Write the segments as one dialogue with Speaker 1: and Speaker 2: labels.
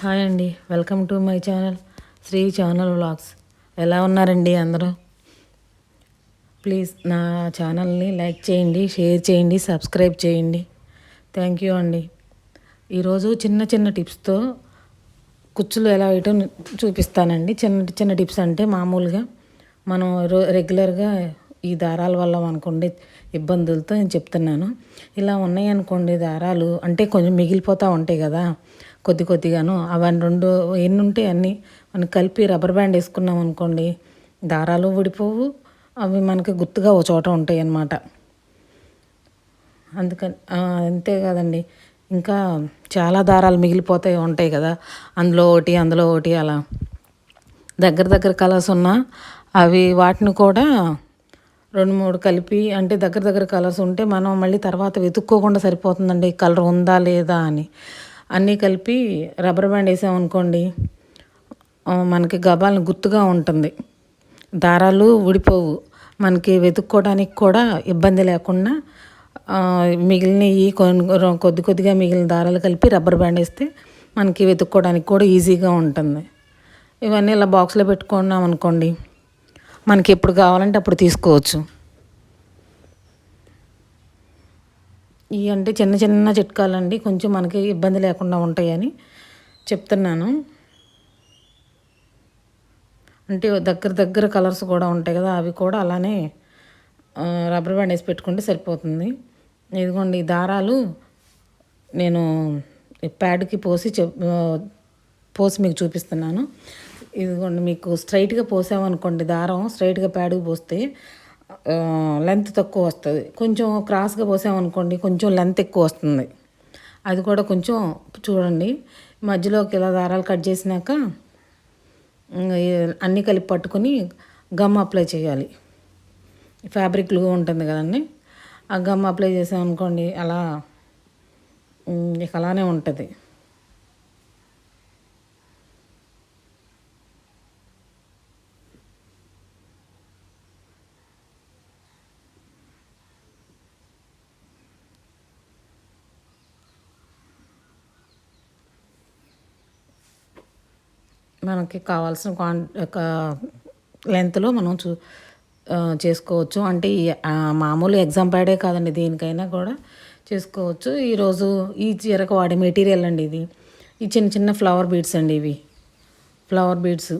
Speaker 1: Hi అండి, welcome to my channel Shri channel vlogs. ఎలా ఉన్నారండి అందరూ? ప్లీజ్ నా ఛానల్ని లైక్ చేయండి, షేర్ చేయండి, సబ్స్క్రైబ్ చేయండి. థ్యాంక్ యూ అండి. ఈరోజు చిన్న చిన్న టిప్స్తో కుచ్చులు ఎలా వేయటం చూపిస్తానండి. చిన్న చిన్న టిప్స్ అంటే మామూలుగా మనం రెగ్యులర్గా ఈ దారాల వల్ల మనకుండే ఇబ్బందులతో నేను చెప్తున్నాను. ఇలా ఉన్నాయి అనుకోండి దారాలు, అంటే కొంచెం మిగిలిపోతూ ఉంటాయి కదా కొద్ది కొద్దిగాను. అవన్నీ రెండు ఎన్ని ఉంటే అన్నీ మనం కలిపి రబ్బర్ బ్యాండ్ వేసుకున్నాం అనుకోండి, దారాలు ఊడిపోవు, అవి మనకి గుర్తుగా ఒక చోట ఉంటాయి అన్నమాట. అందుకని అంతే కదండి, ఇంకా చాలా దారాలు మిగిలిపోతాయి ఉంటాయి కదా, అందులో ఒకటి అలా దగ్గర దగ్గర కలర్స్ ఉన్నా అవి వాటిని కూడా 2-3 కలిపి, అంటే దగ్గర దగ్గర కలర్స్ ఉంటే మనం మళ్ళీ తర్వాత వెతుక్కోకుండా సరిపోతుందండి కలర్ ఉందా లేదా అని. అన్నీ కలిపి రబ్బర్ బ్యాండ్ వేసామనుకోండి, మనకి గబాలను గుర్తుగా ఉంటుంది, దారాలు ఊడిపోవు, మనకి వెతుక్కోవడానికి కూడా ఇబ్బంది లేకుండా మిగిలినవి కొద్ది కొద్దిగా మిగిలిన దారాలు కలిపి రబ్బర్ బ్యాండ్ వేస్తే మనకి వెతుక్కోవడానికి కూడా ఈజీగా ఉంటుంది. ఇవన్నీ ఇలా బాక్స్లో పెట్టుకున్నాం అనుకోండి, మనకి ఎప్పుడు కావాలంటే అప్పుడు తీసుకోవచ్చు. ఇవి అంటే చిన్న చిన్న చిట్కాలండి, కొంచెం మనకి ఇబ్బంది లేకుండా ఉంటాయని చెప్తున్నాను. అంటే దగ్గర దగ్గర కలర్స్ కూడా ఉంటాయి కదా, అవి కూడా అలానే రబ్బర్ బ్యాండ్ వేసి పెట్టుకుంటే సరిపోతుంది. ఇదిగోండి ఈ దారాలు నేను ప్యాడ్కి పోసి మీకు చూపిస్తున్నాను. ఇదిగోండి, మీకు స్ట్రైట్గా పోసామనుకోండి, దారం స్ట్రైట్గా ప్యాడ్కి పోస్తే లెంత్ తక్కువ వస్తుంది. కొంచెం క్రాస్గా పోసామనుకోండి కొంచెం లెంత్ ఎక్కువ వస్తుంది. అది కూడా కొంచెం చూడండి. మధ్యలోకి ఇలా దారాలు కట్ చేసినాక అన్నీ కలిపి పట్టుకొని గమ్ అప్లై చేయాలి. ఫ్యాబ్రిక్ గ్లూ ఉంటుంది కదండి, ఆ గమ్ అప్లై చేసామనుకోండి అలా ఇక అలానే ఉంటుంది. మనకి కావాల్సిన లెంత్లో మనం చేసుకోవచ్చు. అంటే మామూలు ఎగ్జామ్ ప్యాడే కాదండి, దేనికైనా కూడా చేసుకోవచ్చు. ఈరోజు ఈ చీరకు వాడే మెటీరియల్ అండి ఇది. ఈ చిన్న చిన్న ఫ్లవర్ బీడ్స్ అండి, ఇవి ఫ్లవర్ బీడ్స్.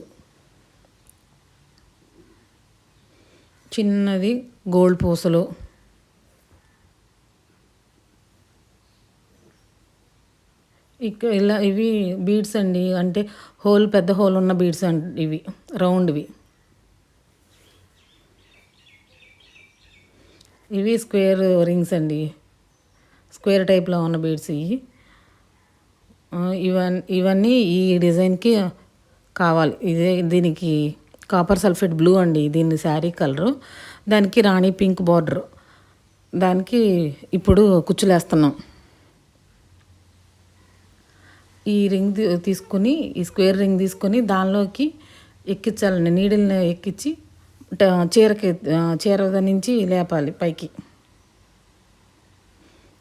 Speaker 1: చిన్నది గోల్డ్ పూసలు, ఇలా ఇవి బీడ్స్ అండి, అంటే పెద్ద హోల్ ఉన్న బీడ్స్ అండి ఇవి, రౌండ్వి. ఇవి స్క్వేర్ రింగ్స్ అండి, స్క్వేర్ టైప్లో ఉన్న బీడ్స్ ఇవి. ఇవన్నీ ఈ డిజైన్కి కావాలి. దీనికి కాపర్ సల్ఫేట్ బ్లూ అండి, దీని శారీ కలరు. దానికి రాణి పింక్ బార్డర్. దానికి ఇప్పుడు కుచ్చులేస్తున్నాం. ఈ రింగ్ తీసుకుని, ఈ స్క్వేర్ రింగ్ తీసుకొని దానిలోకి ఎక్కించాలండి, నీడిల్ని ఎక్కించి చీర నుంచి లేపాలి పైకి.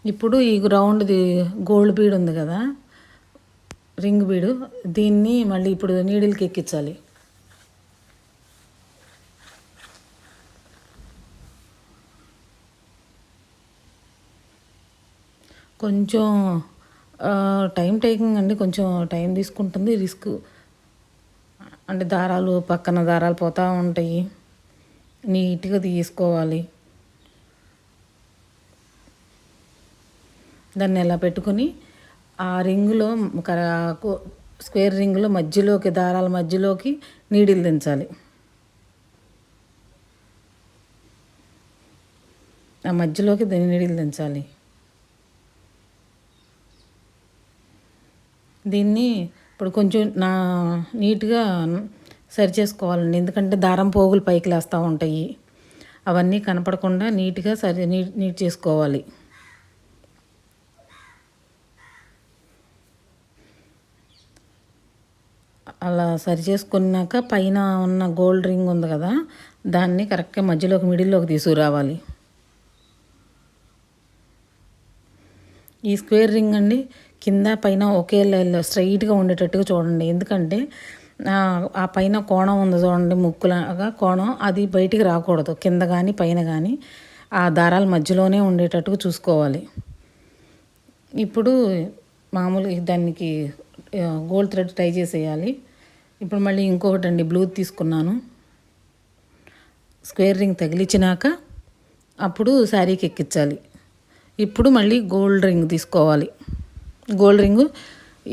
Speaker 1: ఇప్పుడు ఈ రౌండ్ది గోల్డ్ బీడ్ ఉంది కదా, రింగ్ బీడు, దీన్ని మళ్ళీ ఇప్పుడు నీడిల్కి ఎక్కించాలి. కొంచెం టైం టేకింగ్ అండి, కొంచెం టైం తీసుకుంటుంది, రిస్క్. అంటే పక్కన దారాలు పోతూ ఉంటాయి, నీట్గా తీసుకోవాలి. దాన్ని ఎలా పెట్టుకొని ఆ రింగులో స్క్వేర్ రింగులో మధ్యలోకి, దారాల మధ్యలోకి నీడిల్ దించాలి. ఆ మధ్యలోకి నీడిల్ దించాలి. దీన్ని ఇప్పుడు కొంచెం నీట్గా సరి చేసుకోవాలండి, ఎందుకంటే దారం పోగులు పైకి లేస్తూ ఉంటాయి, అవన్నీ కనపడకుండా నీట్గా నీట్ చేసుకోవాలి. అలా సరి చేసుకున్నాక పైన ఉన్న గోల్డ్ రింగ్ ఉంది కదా, దాన్ని కరెక్ట్గా మధ్యలోకి మిడిల్లోకి తీసుకురావాలి. ఈ స్క్వేర్ రింగ్ అండి కింద పైన ఒకే స్ట్రైట్గా ఉండేటట్టుగా చూడండి. ఎందుకంటే ఆ పైన కోణం ఉంది చూడండి, ముక్కులాగా కోణం, అది బయటికి రాకూడదు. కింద కానీ పైన కానీ ఆ దారాల మధ్యలోనే ఉండేటట్టుగా చూసుకోవాలి. ఇప్పుడు మామూలుగా దానికి గోల్డ్ థ్రెడ్ టై చేసేయాలి. ఇప్పుడు మళ్ళీ ఇంకొకటి అండి, బ్లూ తీసుకున్నాను. స్క్వేర్ రింగ్ తగిలించినాక అప్పుడు శారీకి ఎక్కించాలి. ఇప్పుడు మళ్ళీ గోల్డ్ రింగ్ తీసుకోవాలి. గోల్డ్ రింగు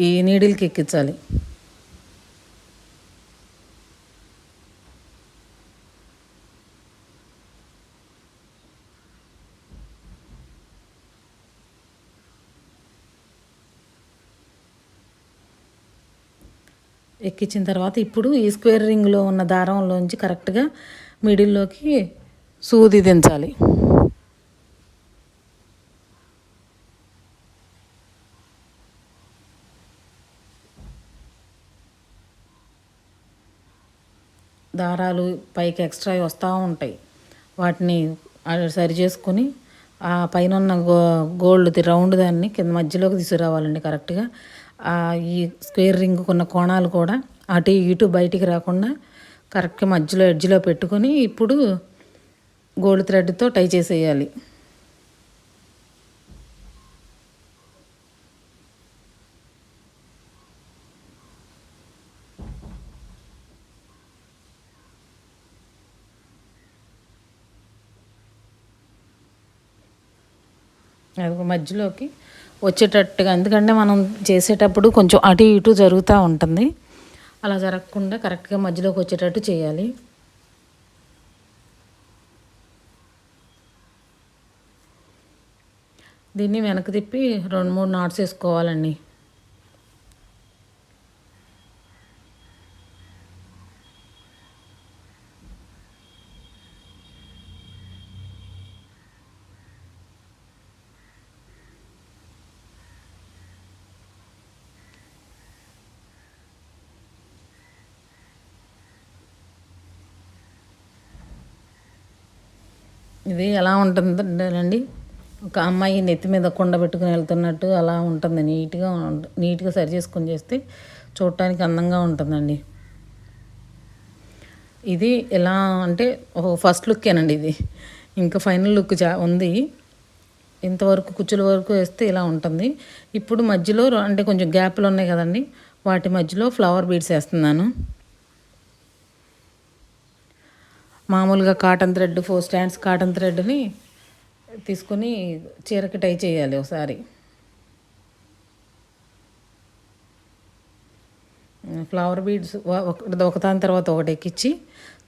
Speaker 1: ఈ నీడిల్కి ఎక్కించాలి. ఎక్కించిన తర్వాత ఇప్పుడు ఈ స్క్వేర్ రింగ్లో ఉన్న దారంలోంచి కరెక్ట్గా మిడిల్లోకి సూది దించాలి. దారాలు పైకి ఎక్స్ట్రా వస్తూ ఉంటాయి. వాటిని సరి చేసుకొని ఆ పైన ఉన్న గోల్డ్ది రౌండ్ దాన్ని కింద మధ్యలోకి తీసుకురావాలండి కరెక్ట్గా. ఈ స్క్వేర్ రింగ్ ఉన్న కోణాలు కూడా అటు ఇటు బయటికి రాకుండా కరెక్ట్గా మధ్యలో ఎడ్జ్లో పెట్టుకొని ఇప్పుడు గోల్డ్ థ్రెడ్తో టై చేసేయాలి. అది మధ్యలోకి వచ్చేటట్టుగా, ఎందుకంటే మనం చేసేటప్పుడు కొంచెం అటు ఇటు జరుగుతూ ఉంటుంది. అలా జరగకుండా కరెక్ట్గా మధ్యలోకి వచ్చేటట్టు చేయాలి. దీన్ని వెనక్కి తిప్పి 2-3 నాట్స్ వేసుకోవాలండి. ఇది ఎలా ఉంటుందండి, ఒక అమ్మాయి నెత్తి మీద కుండ పెట్టుకుని వెళ్తున్నట్టు అలా ఉంటుంది. నీట్గా సరి చేసుకొని చేస్తే చూడటానికి అందంగా ఉంటుందండి. ఇది ఎలా అంటే ఫస్ట్ లుక్కేనండి ఇది. ఇంకా ఫైనల్ లుక్ ఉంది. ఇంతవరకు కుచ్చుల వరకు వేస్తే ఇలా ఉంటుంది. ఇప్పుడు మధ్యలో అంటే కొంచెం గ్యాప్లు ఉన్నాయి కదండి, వాటి మధ్యలో ఫ్లవర్ బీడ్స్ వేస్తున్నాను. మామూలుగా కాటన్ థ్రెడ్ 4 స్టాండ్స్ కాటన్ థ్రెడ్ని తీసుకొని చీరకి టై చేయాలి ఒకసారి. ఫ్లవర్ బీడ్స్ ఒకదాని తర్వాత ఒకటి ఎక్కించి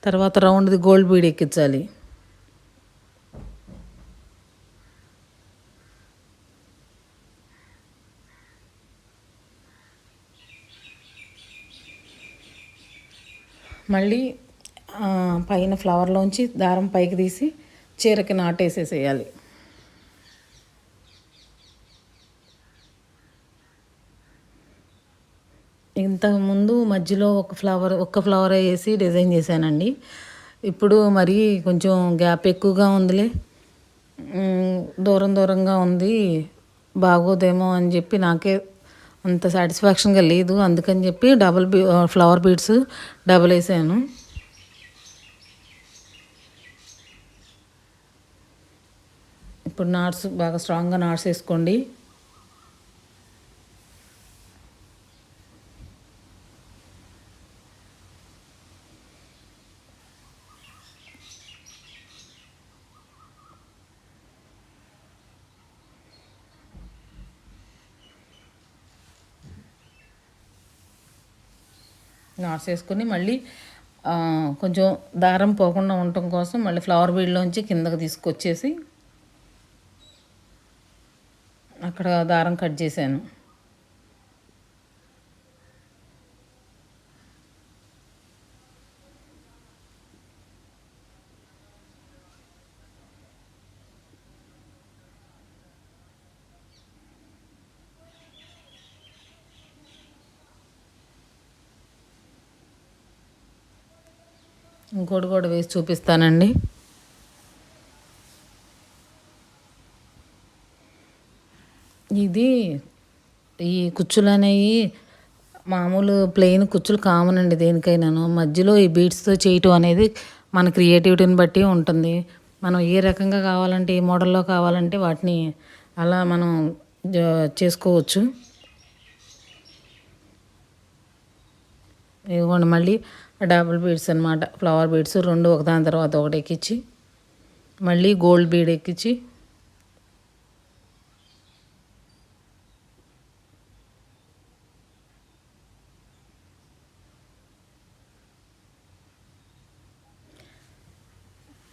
Speaker 1: తర్వాత రౌండ్ది గోల్డ్ బీడ్ ఎక్కించాలి. మళ్ళీ పైన ఫ్లవర్లోంచి దారం పైకి తీసి చీరకి నాటేసేసేయాలి. ఇంతకుముందు మధ్యలో ఒక్క ఫ్లవర్ వేసి డిజైన్ చేశానండి. ఇప్పుడు మరి కొంచెం గ్యాప్ ఎక్కువగా ఉందిలే, దూరంగా ఉంది, బాగోదేమో అని చెప్పి నాకే అంత సాటిస్ఫాక్షన్గా లేదు. అందుకని చెప్పి ఫ్లవర్ బీడ్స్ డబుల్ వేసాను. ఇప్పుడు నాట్స్ బాగా స్ట్రాంగ్గా నాట్స్ వేసుకోండి. నాట్స్ వేసుకొని మళ్ళీ కొంచెం దారం పోకుండా ఉండటం కోసం మళ్ళీ ఫ్లవర్ బీడ్లోంచి కిందకి తీసుకొచ్చేసి అక్కడ దారం కట్ చేశాను. ఇంకోటి కూడా వేసి చూపిస్తానండి. ఇది ఈ కుచ్చులు అనేవి మామూలు ప్లెయిన్ కుచ్చులు కామన్ అండి దేనికైనాను. మధ్యలో ఈ బీడ్స్తో చేయటం అనేది మన క్రియేటివిటీని బట్టి ఉంటుంది. మనం ఏ రకంగా కావాలంటే ఏ మోడల్లో కావాలంటే వాటిని అలా మనం చేసుకోవచ్చు. ఇదిగోండి మళ్ళీ డబుల్ బీడ్స్ అనమాట, ఫ్లవర్ బీడ్స్ 2 ఒకదాని తర్వాత ఒకటి ఎక్కించి మళ్ళీ గోల్డ్ బీడ్ ఎక్కించి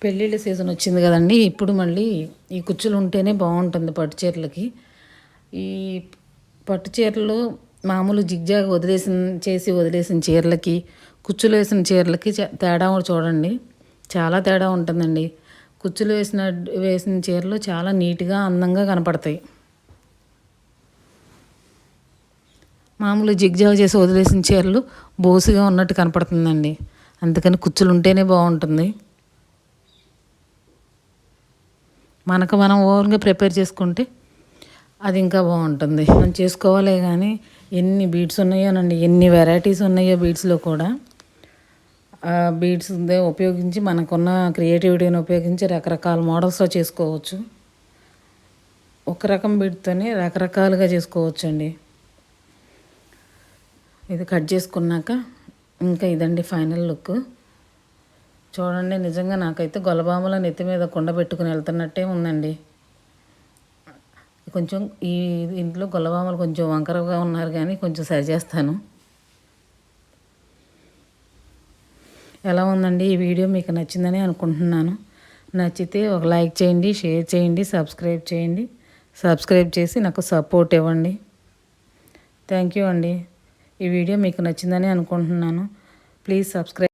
Speaker 1: పెళ్ళిళ్ళ సీజన్ వచ్చింది కదండి. ఇప్పుడు మళ్ళీ ఈ కుచ్చులు ఉంటేనే బాగుంటుంది పట్టు చీరలకి. ఈ పట్టు చీరలు మామూలు జిగ్జాగ్ వదిలేసిన చీరలకి, కుచ్చులు వేసిన చీరలకి తేడా కూడా చూడండి, చాలా తేడా ఉంటుందండి. కుచ్చులు వేసిన చీరలు చాలా నీట్గా అందంగా కనపడతాయి. మామూలు జిగ్జాగ్ చేసి వదిలేసిన చీరలు బోసుగా ఉన్నట్టు కనపడుతుందండి. అందుకని కుచ్చులు ఉంటేనే బాగుంటుంది. మనకు మనం ఓన్గా ప్రిపేర్ చేసుకుంటే అది ఇంకా బాగుంటుంది. మనం చేసుకోవాలే కానీ ఎన్ని బీడ్స్ ఉన్నాయోనండి, ఎన్ని వెరైటీస్ ఉన్నాయో బీడ్స్లో కూడా. ఆ బీడ్స్ ఉపయోగించి మనకున్న క్రియేటివిటీని ఉపయోగించి రకరకాల మోడల్స్లో చేసుకోవచ్చు. ఒక రకం బీడ్తోనే రకరకాలుగా చేసుకోవచ్చు అండి. ఇది కట్ చేసుకున్నాక ఇంకా ఇదండి ఫైనల్ లుక్. చూడండి, నిజంగా నాకైతే గొల్లబామల నెత్తి మీద కుండ పెట్టుకుని వెళ్తున్నట్టే ఉందండి. కొంచెం ఈ ఇంట్లో గొల్లబామలు కొంచెం వంకరగా ఉన్నారు కానీ కొంచెం సరి చేస్తాను. ఎలా ఉందండి ఈ వీడియో? మీకు నచ్చిందని అనుకుంటున్నాను. నచ్చితే ఒక లైక్ చేయండి, షేర్ చేయండి, సబ్స్క్రైబ్ చేయండి. సబ్స్క్రైబ్ చేసి నాకు సపోర్ట్ ఇవ్వండి. థ్యాంక్ యూ అండి. ఈ వీడియో మీకు నచ్చిందని అనుకుంటున్నాను. Please subscribe.